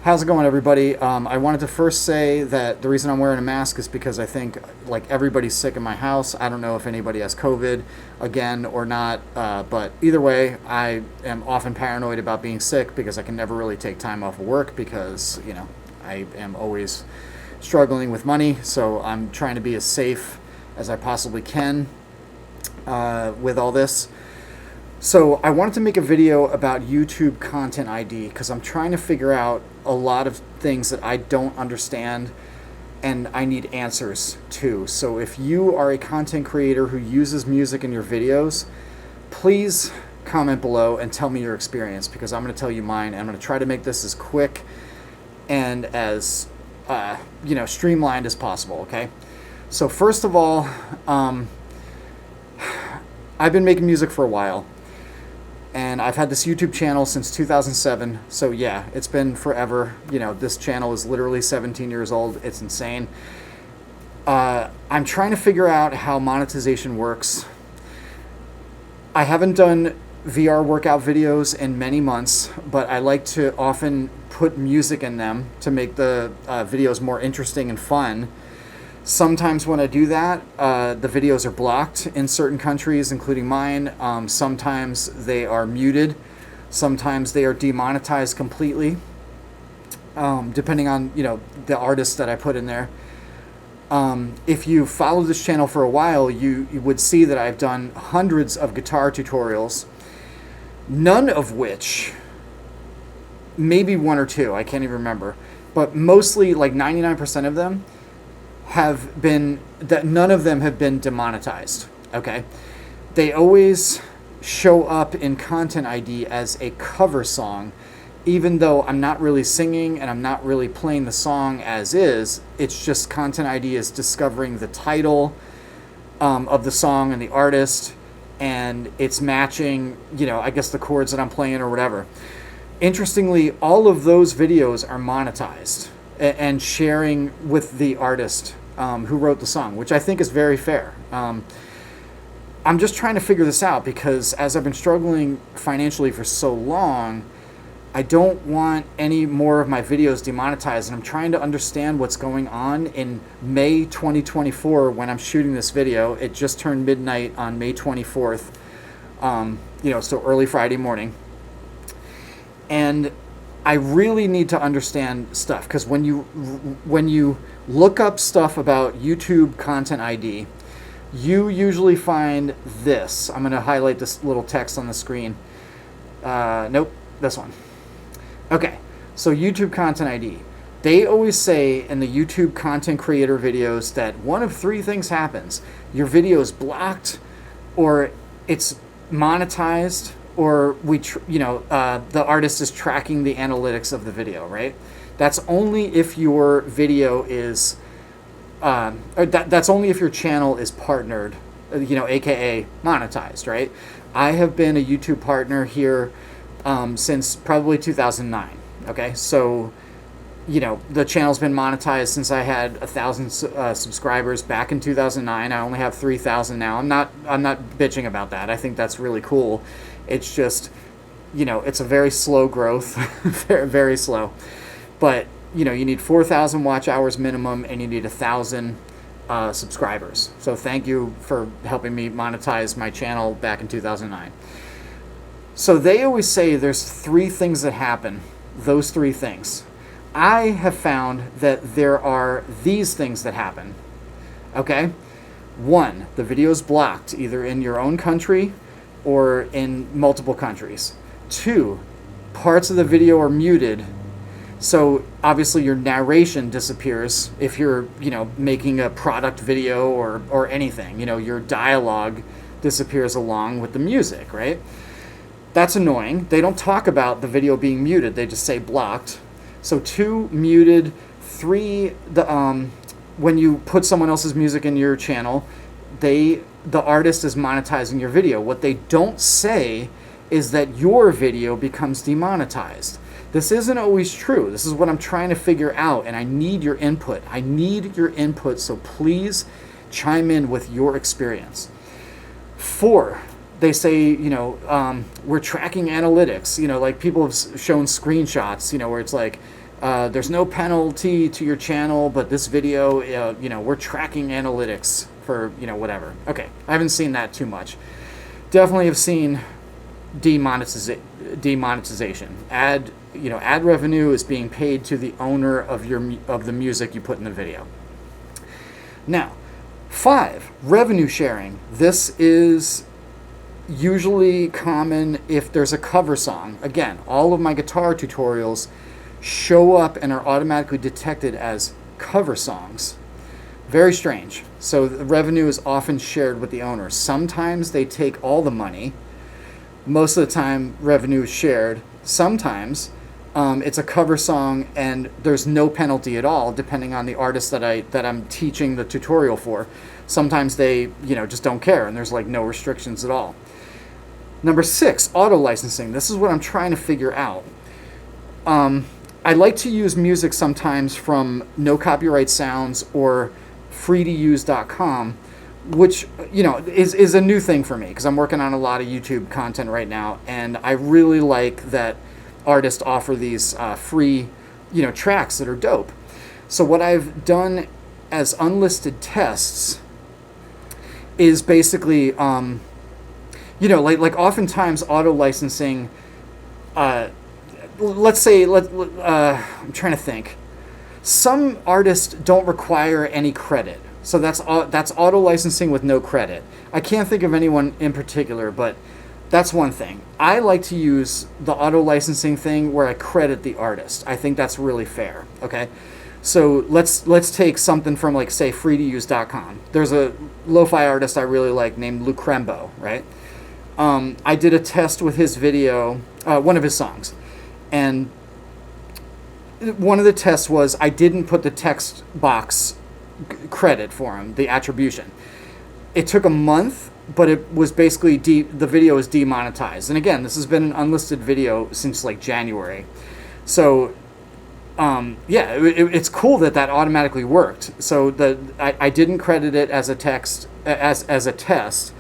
How's it going, everybody? I wanted to first say that the reason I'm wearing a mask is because I think like everybody's sick in my house. I don't know if anybody has COVID again or not, but either way, I am often paranoid about being sick because I can never really take time off of work because, you know, I am always struggling with money. So I'm trying to be as safe as I possibly can with all this. So I wanted to make a video about YouTube Content ID because I'm trying to figure out a lot of things that I don't understand and I need answers to. So if you are a content creator who uses music in your videos, please comment below and tell me your experience because I'm going to tell you mine. And I'm going to try to make this as quick and as streamlined as possible. Okay. So first of all, I've been making music for a while. And I've had this YouTube channel since 2007. So yeah, it's been forever. You know, this channel is literally 17 years old. It's insane. I'm trying to figure out how monetization works. I haven't done VR workout videos in many months, but I like to often put music in them to make the videos more interesting and fun. Sometimes when I do that, the videos are blocked in certain countries, including mine. Sometimes they are muted. Sometimes they are demonetized completely, depending on, you know, the artists that I put in there. If you follow this channel for a while, you would see that I've done hundreds of guitar tutorials, none of which, maybe one or two, I can't even remember, but mostly like 99% of them have been, that none of them have been demonetized. Okay, they always show up in Content ID as a cover song, even though I'm not really singing and I'm not really playing the song as is. It's just Content ID is discovering the title of the song and the artist, and it's matching, you know, I guess the chords that I'm playing or whatever. Interestingly, all of those videos are monetized and sharing with the artist who wrote the song, which I think is very fair. I'm just trying to figure this out because as I've been struggling financially for so long, I don't want any more of my videos demonetized, and I'm trying to understand what's going on in May 2024 when I'm shooting this video. It just turned midnight on May 24th, so early Friday morning. And I really need to understand stuff because when you look up stuff about YouTube Content ID, you usually find this. I'm going to highlight this little text on the screen. Nope, this one. Okay, so YouTube Content ID. They always say in the YouTube content creator videos that one of three things happens. Your video is blocked, or it's monetized, or the artist is tracking the analytics of the video, right? That's only if your video is, that's only if your channel is partnered, AKA monetized, right? I have been a YouTube partner here since probably 2009, okay? So, the channel's been monetized since I had 1,000 subscribers back in 2009. I only have 3,000 now. I'm not bitching about that. I think that's really cool. It's just, it's a very slow growth, very, very slow. But, you need 4,000 watch hours minimum and you need 1,000 subscribers. So thank you for helping me monetize my channel back in 2009. So they always say there's three things that happen, those three things. I have found that there are these things that happen, okay? One, the video is blocked either in your own country or in multiple countries. Two, parts of the video are muted. So obviously your narration disappears if you're, making a product video or anything. Your dialogue disappears along with the music, right? That's annoying. They don't talk about the video being muted. They just say blocked. So two, muted. Three, when you put someone else's music in your channel, the artist is monetizing your video. What they don't say is that your video becomes demonetized. This isn't always true. This is what I'm trying to figure out, and I need your input. I need your input, so please chime in with your experience. 4, they say, we're tracking analytics. Like people have shown screenshots, where it's like, There's no penalty to your channel, but this video, we're tracking analytics for, whatever. Okay, I haven't seen that too much. Definitely have seen demonetization. Ad revenue is being paid to the owner of the music you put in the video. Now, 5, revenue sharing. This is usually common if there's a cover song. Again, all of my guitar tutorials show up and are automatically detected as cover songs. Very strange. So the revenue is often shared with the owner. Sometimes they take all the money. Most of the time, revenue is shared. Sometimes it's a cover song and there's no penalty at all, depending on the artist that I'm teaching the tutorial for. Sometimes they, just don't care and there's like no restrictions at all. Number 6, auto licensing. This is what I'm trying to figure out. I like to use music sometimes from No Copyright Sounds or freetouse.com, which, is a new thing for me because I'm working on a lot of YouTube content right now, and I really like that artists offer these free, tracks that are dope. So what I've done as unlisted tests is basically, like oftentimes auto licensing, let's say, I'm trying to think. Some artists don't require any credit. So that's auto licensing with no credit. I can't think of anyone in particular, but that's one thing. I like to use the auto licensing thing where I credit the artist. I think that's really fair. Okay, so let's take something from, like, say, freetouse.com. There's a lo-fi artist I really like named Lucrembo, right? I did a test with his video, one of his songs, and one of the tests was I didn't put the text box credit for him, the attribution. It took a month, but it was basically the video is demonetized. And again, this has been an unlisted video since like January. So it's cool that automatically worked. So I didn't credit it as a text as a test,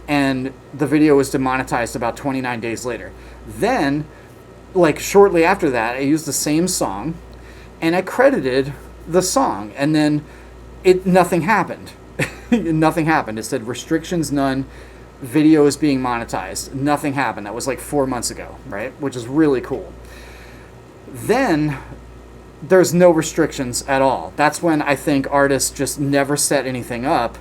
and the video was demonetized about 29 days later. Then, like shortly after that, I used the same song, and I credited the song, and then nothing happened. Nothing happened. It said restrictions none, video is being monetized. Nothing happened. That was like 4 months ago, right? Which is really cool. Then there's no restrictions at all. That's when I think artists just never set anything up.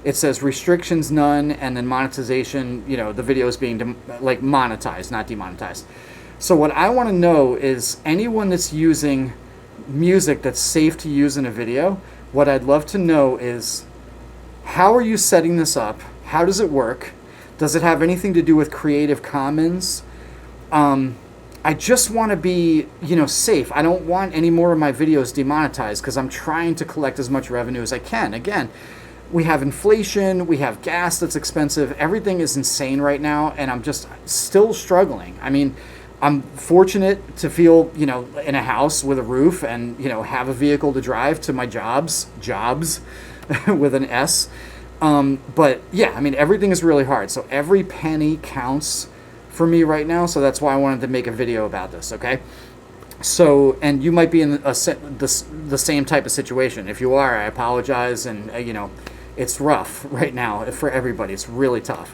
It says restrictions none, and then monetization, the video is being monetized, not demonetized. So what I want to know is anyone that's using music that's safe to use in a video, what I'd love to know is, how are you setting this up? How does it work? Does it have anything to do with Creative Commons? I just want to be, safe. I don't want any more of my videos demonetized because I'm trying to collect as much revenue as I can. Again, we have inflation, we have gas that's expensive. Everything is insane right now, and I'm just still struggling. I mean, I'm fortunate to feel, in a house with a roof and, have a vehicle to drive to my jobs with an S. But yeah, I mean, everything is really hard. So every penny counts for me right now. So that's why I wanted to make a video about this. Okay. So, and you might be in the same type of situation. If you are, I apologize. And, it's rough right now for everybody. It's really tough.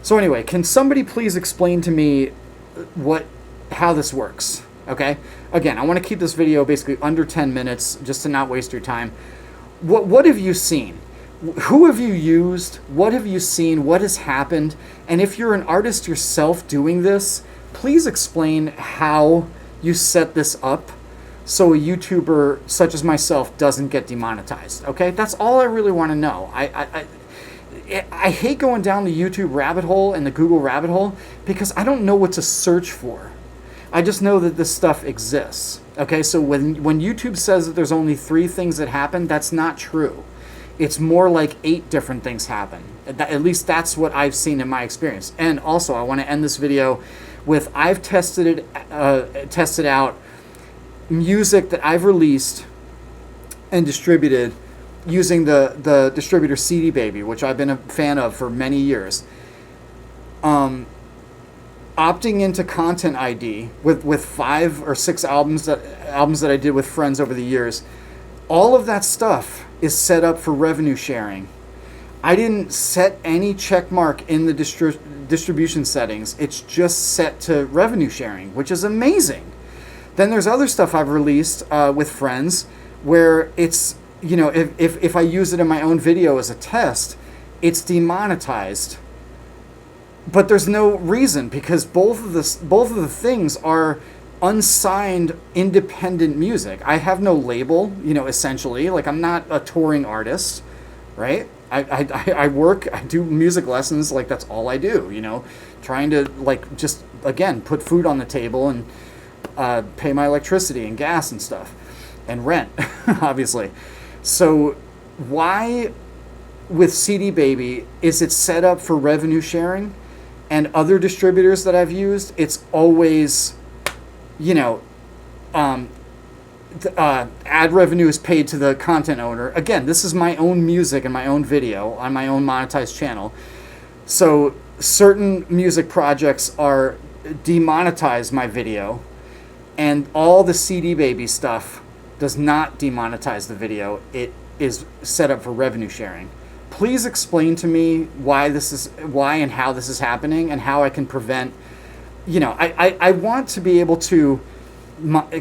So anyway, can somebody please explain to me how this works? Okay. Again, I want to keep this video basically under 10 minutes just to not waste your time. What have you seen? Who have you used? What have you seen? What has happened? And if you're an artist yourself doing this, please explain how you set this up so a YouTuber such as myself doesn't get demonetized. Okay, that's all I really want to know. I hate going down the YouTube rabbit hole and the Google rabbit hole because I don't know what to search for. I just know that this stuff exists. Okay, so when YouTube says that there's only 3 things that happen, that's not true. It's more like 8 different things happen. At least that's what I've seen in my experience. And also, I want to end this video with I've tested out music that I've released and distributed using the distributor CD Baby, which I've been a fan of for many years. opting into Content ID with 5 or 6 albums that I did with friends over the years, all of that stuff is set up for revenue sharing. I didn't set any check mark in the distribution settings. It's just set to revenue sharing, which is amazing. Then there's other stuff I've released with friends where it's, you know, if I use it in my own video as a test, it's demonetized. But there's no reason, because both of the things are unsigned independent music. I have no label, you know, essentially. Like, I'm not a touring artist, right? I work, I do music lessons, like that's all I do, you know, trying to like just, again, put food on the table and pay my electricity and gas and stuff and rent, obviously. So why with CD Baby is it set up for revenue sharing? And other distributors that I've used, it's always, you know, ad revenue is paid to the content owner. Again, this is my own music and my own video on my own monetized channel. So certain music projects are demonetize my video, and all the CD Baby stuff does not demonetize the video. It is set up for revenue sharing. Please explain to me why and how this is happening, and how I can prevent, you know, I want to be able to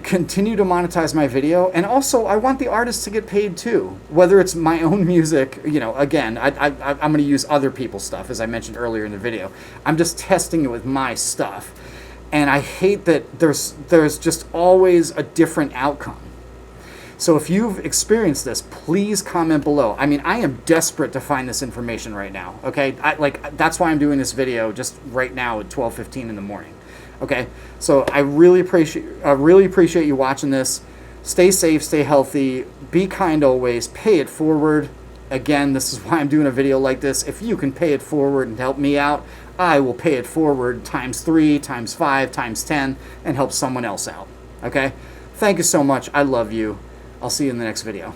continue to monetize my video, and also I want the artists to get paid too, whether it's my own music. You know, again, I'm going to use other people's stuff, as I mentioned earlier in the video. I'm just testing it with my stuff, and I hate that there's just always a different outcome. So if you've experienced this, please comment below. I mean, I am desperate to find this information right now, okay? That's why I'm doing this video just right now at 12:15 in the morning. Okay, so I really appreciate you watching this. Stay safe, stay healthy, be kind always, pay it forward. Again, this is why I'm doing a video like this. If you can pay it forward and help me out, I will pay it forward ×3, ×5, ×10, and help someone else out. Okay, thank you so much. I love you. I'll see you in the next video.